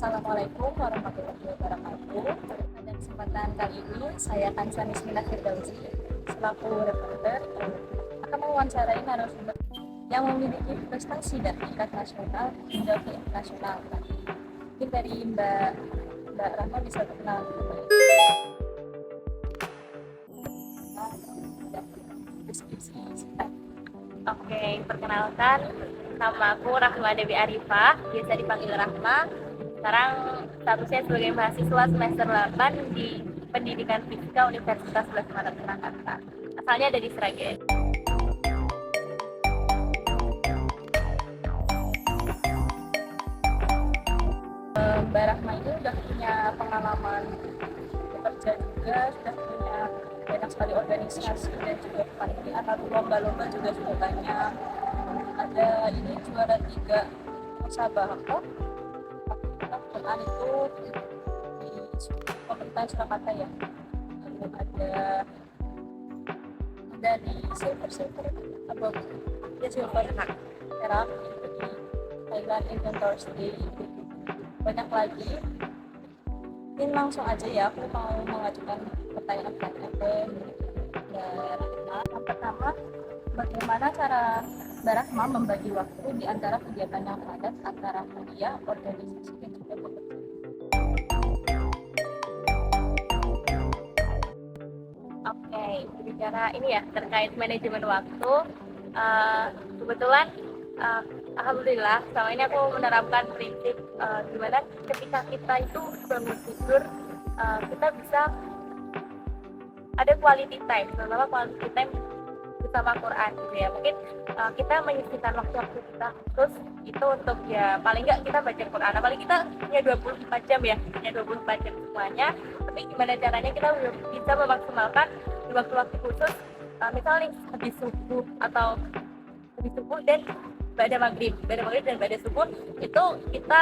Assalamualaikum warahmatullahi wabarakatuh. Pada kesempatan kali ini, saya Kansa Nismina Firdausi selaku reporter akan mewawancarai narasumber yang memiliki prestasi dari tingkat nasional hingga ke internasional. Mungkin dari Mbak Rahma bisa berkenalan dulu. Deskripsi singkat. Oke, perkenalkan, nama aku Rahma Dewi Arifah, biasa dipanggil Rahma. Sekarang statusnya sebagai mahasiswa semester 8 di Pendidikan Fisika Universitas 11 Maret Surakarta. Asalnya dari Sragen. Mbak Rahma ini udah punya pengalaman bekerja juga, sudah punya banyak sekali organisasi dan juga kepanitiaan atau lomba-lomba juga sudah banyak. Ada ini juara 3 musabaqah Quran itu di Pemerintahan Surakarta ya. Lalu ada dari silver apa ya silver perak itu di Thailand Inventors Day. Banyak lagi. Mungkin langsung aja ya, aku mau mengajukan pertanyaan-pertanyaan ke Mbak Rahma. Yang pertama, bagaimana cara Mbak Rahma membagi waktu di antara kegiatan yang padat antara kuliah, organisasi, dan juga pekerjaan? Oke, berbicara ini ya terkait manajemen waktu. Kebetulan, alhamdulillah selama ini aku menerapkan prinsip dimana ketika kita itu bangun tidur, kita bisa ada quality time, terutama quality time bersama Quran gitu ya. Mungkin kita menyisihkan waktu-waktu kita terus itu untuk ya paling nggak kita baca Quran, apalagi kita punya 24 jam ya, punya 24 jam semuanya. Tapi gimana caranya kita bisa memaksimalkan di waktu-waktu khusus, misalnya habis subuh atau habis subuh dan pada maghrib dan pada subuh itu kita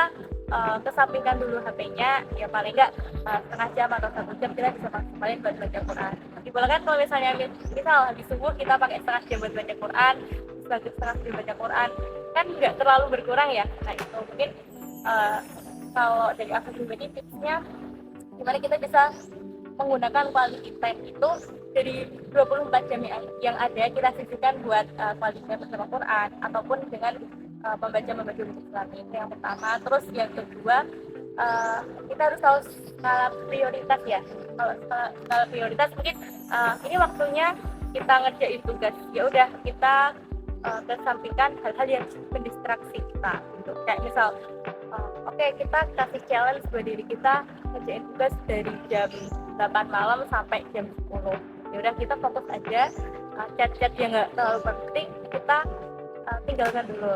kesampingkan dulu HP-nya, ya paling nggak setengah jam atau 1 jam kita bisa maksimalin buat baca Quran. Dibolehkan kalau misalnya misal habis subuh kita pakai setengah jam buat baca Quran, sebagai setengah jam baca Quran, kan nggak terlalu berkurang ya. Nah itu mungkin kalau dari aku pribadi tipsnya gimana kita bisa menggunakan quality time itu dari 24 jam yang ada kita sisihkan buat quality time bersama Quran ataupun dengan membaca buku Islami. Itu yang pertama. Terus yang kedua, kita harus tahu skala prioritas ya. Kalau skala prioritas mungkin ini waktunya kita ngerjain tugas, ya udah kita kesampingkan hal-hal yang mendistraksi kita gitu. Kayak misal oke, kita kasih challenge buat diri kita ngerjain tugas dari jam 8 malam sampai jam 10. Ya udah kita fokus aja, chat-chat yang nggak terlalu penting kita tinggalkan dulu.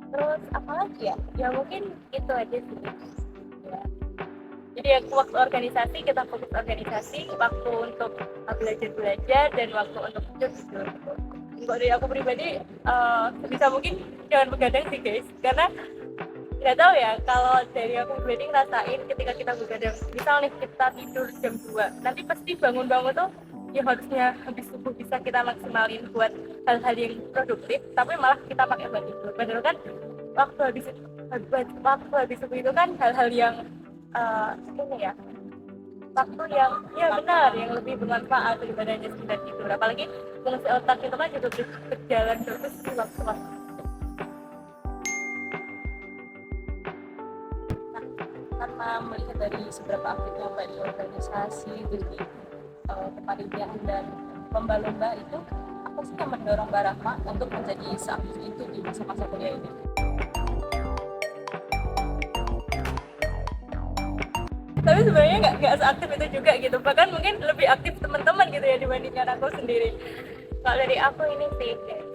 Terus apa lagi ya? Ya mungkin itu aja sih. Ya. Jadi ya, waktu organisasi kita fokus organisasi, waktu untuk belajar dan waktu untuk tidur. Kalau dari aku pribadi sebisa mungkin jangan begadang sih guys, karena nggak tahu ya, kalau dari aku pribadi ngerasain ketika kita begadang, misal nih kita tidur jam 2, nanti pasti bangun-bangun tuh ya harusnya habis subuh bisa kita maksimalin buat hal-hal yang produktif, tapi malah kita pakai buat tidur. Padahal kan waktu habis subuh itu kan hal-hal yang ini ya, waktu yang ya benar, yang lebih bermanfaat daripada hanya sekedar tidur. Apalagi fungsi otak itu kan juga berjalan terus di waktu-waktu. Karena melihat dari seberapa aktifnya Mbak di organisasi, di kepanitiaan dan lomba-lomba itu, apa sih yang mendorong Mbak Rahma untuk menjadi seaktif itu di masa-masa kuliah ini? Tapi sebenarnya nggak seaktif itu juga gitu, bahkan mungkin lebih aktif teman-teman gitu ya dibandingkan aku sendiri. Kalau dari aku ini sih guys,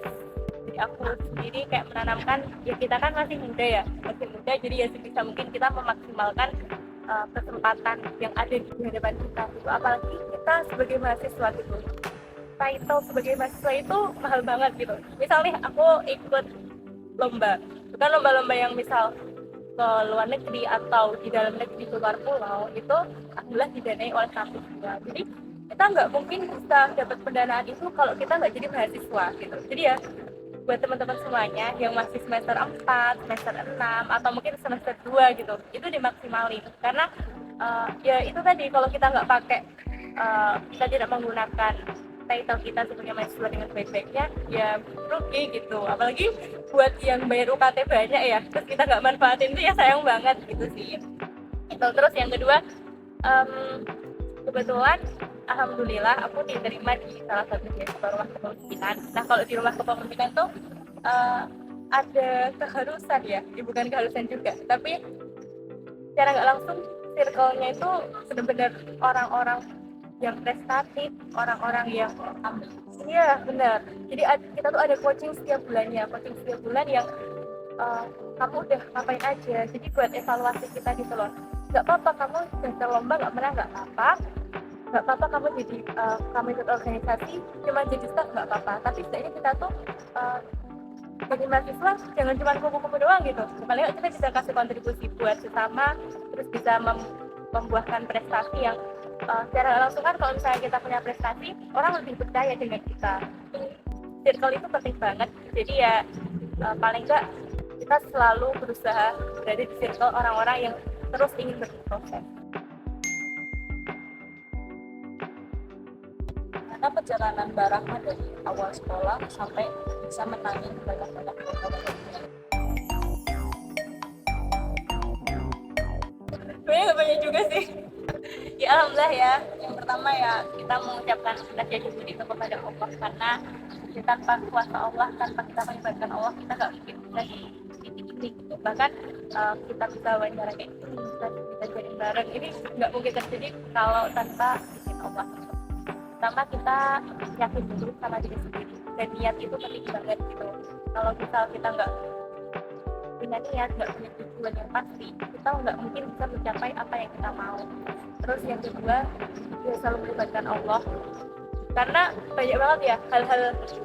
dari aku sendiri kayak menanamkan, ya kita kan masih muda jadi ya sebisa mungkin kita memaksimalkan kesempatan yang ada di hadapan kita gitu. Apalagi kita sebagai mahasiswa gitu, title sebagai mahasiswa itu mahal banget gitu. Misalnya aku ikut lomba, bukan lomba-lomba yang misal ke luar negeri atau di dalam negeri, ke luar pulau, itu alhamdulillah didanai oleh kampus juga. Jadi kita nggak mungkin bisa dapat pendanaan itu kalau kita nggak jadi mahasiswa gitu. Jadi ya buat teman-teman semuanya yang masih semester 4, semester 6 atau mungkin semester 2 gitu, itu dimaksimalin karena ya itu tadi, kalau kita nggak pakai kita tidak menggunakan title kita sebagai mahasiswa dengan baik-baiknya, ya rugi gitu. Apalagi buat yang bayar UKT banyak ya, terus kita nggak manfaatin, itu ya sayang banget gitu sih. Itu terus yang kedua, em, kebetulan alhamdulillah aku diterima di salah satu beasiswa rumah kepemimpinan. Nah kalau di rumah kepemimpinan tuh eh, ada keharusan ya, bukan keharusan juga, tapi secara nggak langsung circle-nya itu benar-benar orang-orang yang prestatif, orang-orang yang iya benar. Jadi kita tuh ada coaching setiap bulan yang kamu udah ngapain aja. Jadi buat evaluasi kita gitu loh. Nggak apa-apa kamu daftar lomba nggak menang, nggak apa-apa kamu jadi kamu ikut organisasi cuma jadi staff nggak apa-apa. Tapi setidaknya kita tuh jadi mahasiswa jangan cuma kupu-kupu doang gitu. Paling nggak kita bisa kasih kontribusi buat sesama, terus bisa membuahkan prestasi yang secara langsung kan kalau misalnya kita punya prestasi, orang lebih percaya dengan kita. Circle itu penting banget. Jadi ya paling nggak kita selalu berusaha berada di circle orang-orang yang terus ingin berproses. Karena perjalanan Mbak Rahma dari awal sekolah sampai bisa menangin banyak-banyak lomba. Banyak juga sih. Ya alhamdulillah ya. Yang pertama ya kita mengucapkan rasa syukur itu kepada Allah, karena tanpa kuasa Allah, tanpa kita melibatkan Allah, kita nggak mungkin bisa di titik ini gitu. Bahkan kita bisa wawancara kayak gini, kita jadi bareng, ini nggak mungkin terjadi kalau tanpa izin Allah. Pertama kita yakin dulu sama diri sendiri, dan niat itu penting banget gitu. Kalau misal kita nggak punya niat, nggak punya tujuan yang pasti, kita nggak mungkin bisa mencapai apa yang kita mau. Terus yang kedua, ya selalu melibatkan Allah, karena banyak banget ya hal-hal di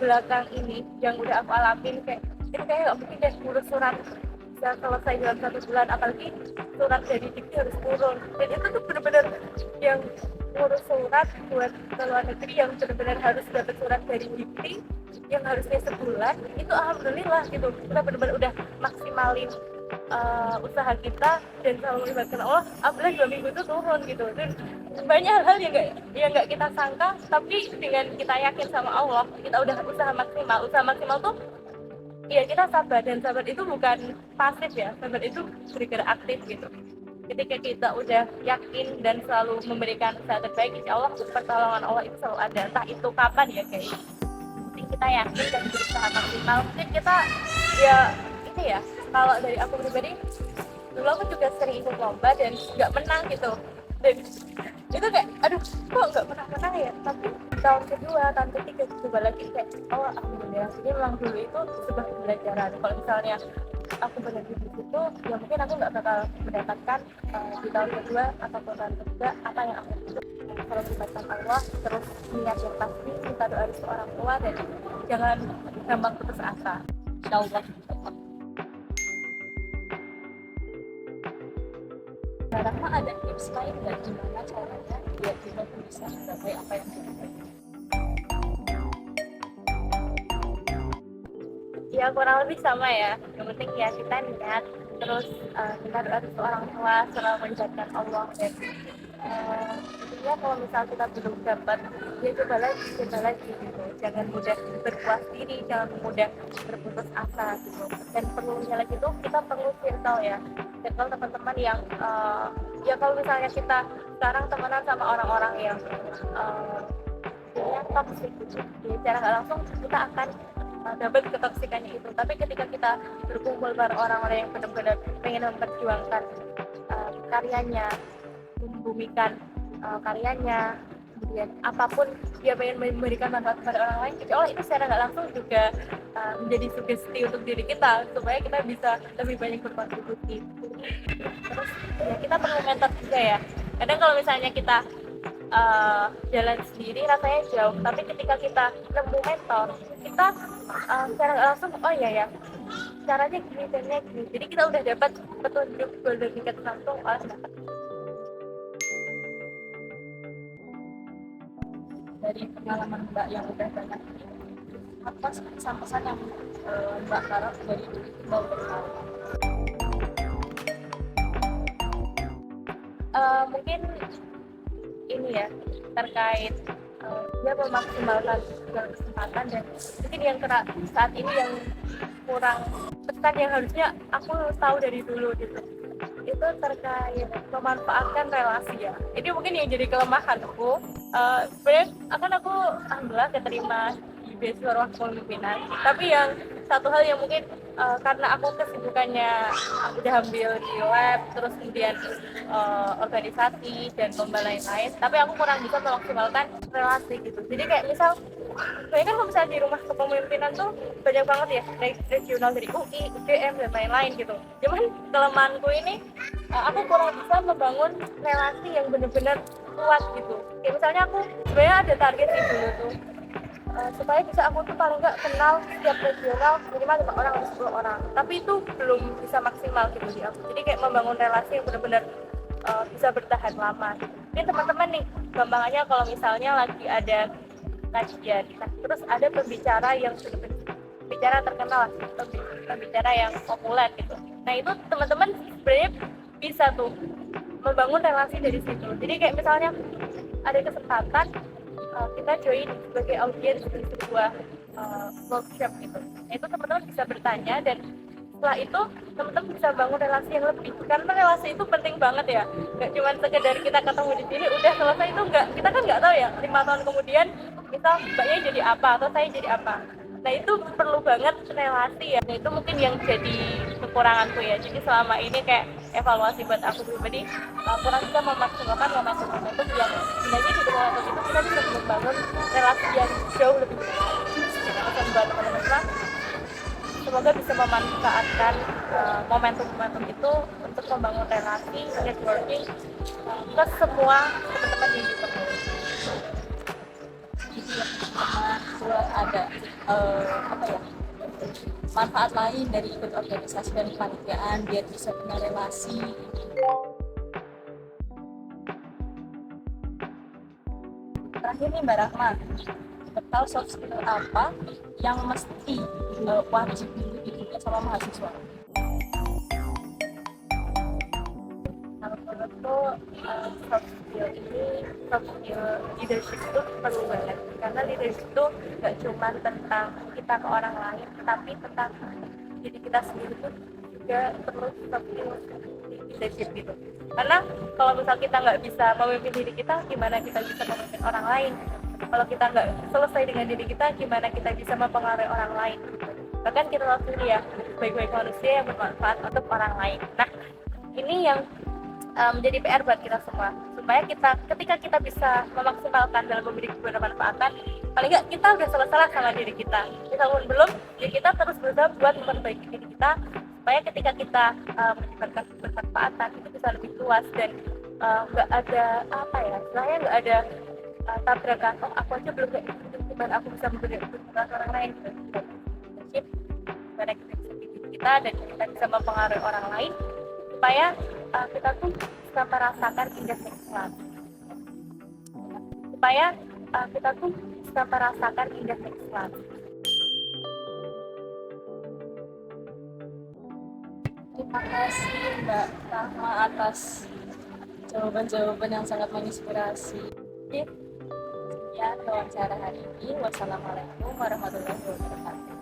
belakang ini yang udah aku alamin, kayak ini kayak nggak mungkin deh ngurus surat bisa selesai dalam 1 bulan, apalagi surat dari dikti harus turun, dan itu tuh bener-bener yang ngurus surat buat ke luar negeri yang benar-benar harus dapat surat dari dikti yang harusnya sebulan, itu alhamdulillah gitu kita benar-benar udah maksimalin usaha kita dan selalu melibatkan Allah, alhamdulillah 2 minggu itu turun gitu. Dan banyak hal yang nggak kita sangka, tapi dengan kita yakin sama Allah kita udah usaha maksimal tuh ya kita sabar, dan sabar itu bukan pasif ya, sabar itu bergerak aktif gitu. Ketika kita udah yakin dan selalu memberikan usaha terbaik, insya Allah pertolongan Allah itu selalu ada, entah itu kapan ya guys. Penting kita yakin dan berusaha maksimal. Mungkin kita ya ini ya, kalau dari aku pribadi dulu aku juga sering ikut lomba dan nggak menang gitu, dan itu kayak aduh kok nggak menang ya, tapi tahun kedua tahun ketiga coba lagi kayak oh alhamdulillah. Jadi memang dulu itu sebuah pembelajaran, kalau misalnya aku berhenti di situ ya mungkin aku nggak bakal mendapatkan di tahun kedua atau tahun ketiga apa yang aku butuh. Kalau melibatkan Allah, terus niat yang pasti, minta doa dari orang tua, dan jangan gampang putus asa, insya Allah. Mbak Rahma ada tips lain nggak gimana caranya biar kita tuh bisa mencapai apa yang kita mau? Ya kurang lebih sama ya, yang penting ya kita niat, terus kita doa ke orang tua, selalu melibatkan Allah, dan intinya kalau misal kita belum dapat ya coba lagi gitu, jangan mudah berpuas diri, jangan mudah berputus asa gitu. Dan perlunya lagi tuh kita perlu circle ya, circle teman-teman yang ya kalau misalnya kita sekarang temenan sama orang-orang yang punya toxic gitu, ya secara nggak langsung kita akan dapat ketoksikannya itu. Tapi ketika kita berkumpul bareng orang-orang yang benar-benar pengen memperjuangkan karyanya, membumikan karyanya, kemudian apapun dia pengen memberikan manfaat kepada orang lain, insya Allah itu secara nggak langsung juga menjadi sugesti untuk diri kita supaya kita bisa lebih banyak berkontribusi. Terus ya kita perlu mentor juga ya. Kadang kalau misalnya kita jalan sendiri rasanya jauh, tapi ketika kita nemu mentor, kita secara nggak langsung oh iya ya caranya gini dan gini, jadi kita udah dapat petunjuk golden ticket langsung dapat. Dari pengalaman Mbak yang udah banyak apa sih pesan-pesan yang Mbak harap dari Mbak Berkah? Mungkin ini ya terkait dia memaksimalkan segala kesempatan, dan mungkin yang saat ini yang kurang pesan yang harusnya aku tahu dari dulu gitu, itu terkait memanfaatkan relasi ya. Ini mungkin yang jadi kelemahanku. Sebenarnya akan aku alhamdulillah keterima di beasiswa ruang kepemimpinan, tapi yang satu hal yang mungkin karena aku kesibukannya udah ambil di lab, terus kemudian organisasi dan lomba lain-lain, tapi aku kurang bisa memaksimalkan relasi gitu. Jadi kayak misal sebenarnya kan kalau misalnya di rumah kepemimpinan tuh banyak banget ya regional dari UI, UGM dan lain-lain gitu. Cuman kelemahanku ini aku kurang bisa membangun relasi yang benar-benar kuat gitu. Kayak misalnya aku sebenarnya ada target sih dulu tuh supaya bisa aku tuh paling nggak kenal setiap regional minimal 5 orang atau 10 orang, tapi itu belum bisa maksimal gitu di aku. Jadi kayak membangun relasi yang benar-benar bisa bertahan lama gitu. Mungkin teman-teman nih gampangannya kalau misalnya lagi ada kajian, nah terus ada pembicara yang pembicara terkenal, pembicara yang populer gitu. Nah itu teman-teman sebenarnya bisa tuh membangun relasi dari situ. Jadi kayak misalnya ada kesempatan kita join sebagai audiens di sebuah workshop gitu. Nah, itu teman-teman bisa bertanya, dan setelah itu teman-teman bisa bangun relasi yang lebih, karena relasi itu penting banget ya. Nggak cuma sekedar kita ketemu di sini udah selesai, itu nggak, kita kan nggak tahu ya 5 tahun kemudian misal mbaknya jadi apa atau saya jadi apa. Nah itu perlu banget relasi ya. Nah itu mungkin yang jadi kekuranganku ya. Jadi selama ini kayak evaluasi buat aku pribadi kurang bisa memaksimalkan momentum-momentum yang sebenarnya di momentum itu kita bisa membangun relasi yang jauh lebih besar. Pesan buat teman-teman semua, semoga bisa memanfaatkan momentum-momentum itu untuk membangun relasi, networking ke semua teman-teman yang ditemui. Jadi yang pertama buat ada apa ya, manfaat lain dari ikut organisasi dan kepanitiaan biar bisa punya relasi. Terakhir nih Mbak Rahma, tahu soft skill apa yang mesti wajib dimiliki sama mahasiswa? Kalau menurutku soft skill ini, soft skill leadership itu perlu banget, karena leadership itu nggak cuma tentang kita ke orang lain, tapi tentang diri kita sendiri pun juga perlu soft skill leadership gitu. Karena kalau misal kita nggak bisa memimpin diri kita, gimana kita bisa memimpin orang lain? Kalau kita nggak selesai dengan diri kita, gimana kita bisa mempengaruhi orang lain? Bahkan kita tahu sendiri ya, baik-baik manusia yang bermanfaat untuk orang lain. Nah, ini yang menjadi PR buat kita semua, supaya ketika kita bisa memaksimalkan dalam memberi kebermanfaatan, paling nggak kita udah selesai sama diri kita. Misalkan belum, ya kita terus berusaha buat memperbaiki diri kita, supaya ketika kita menyebarkan kebermanfaatan itu bisa lebih luas, dan nggak ada apa ya, istilahnya nggak ada tabrakan. Oh aku aja belum kayak gitu, gimana aku bisa memberi kebermanfaatan orang lain? Gimana kita bisa bikin kita dan kita bisa mempengaruhi orang lain, supaya kita tuh bisa merasakan indahnya Islam, supaya kita tuh bisa merasakan indahnya Islam. Terima kasih Mbak Rahma atas jawaban-jawaban yang sangat menginspirasi. Sekian wawancara hari ini. Wassalamualaikum warahmatullahi wabarakatuh.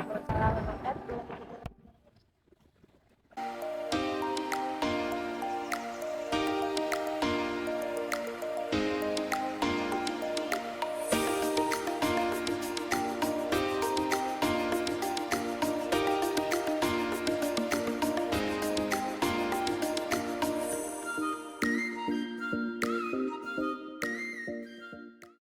Wassalamualaikum warahmatullahi wabarakatuh.